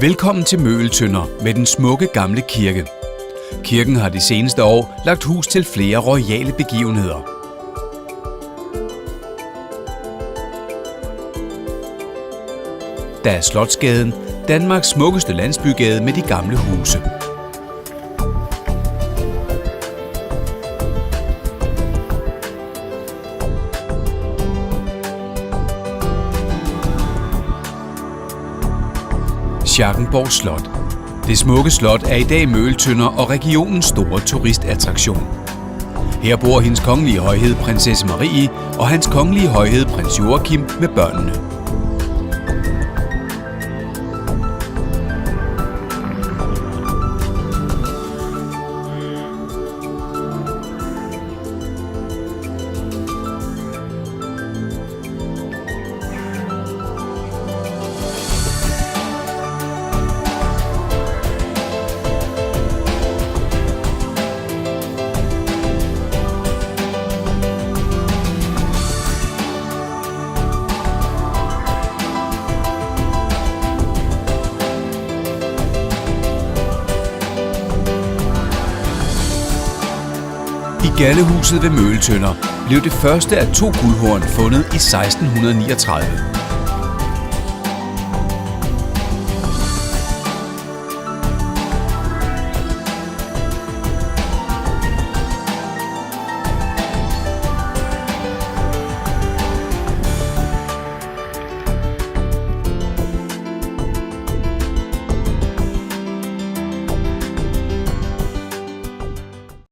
Velkommen til Møgeltønder med den smukke gamle kirke. Kirken har de seneste år lagt hus til flere royale begivenheder. Der er Slotsgaden, Danmarks smukkeste landsbygade med de gamle huse. Schackenborg Slot. Det smukke slot er i dag Møgeltønder og regionens store turistattraktion. Her bor hendes kongelige højhed prinsesse Marie og hans kongelige højhed prins Joachim med børnene. I gallehuset ved Møgeltønder blev det første af 2 guldhorn fundet i 1639.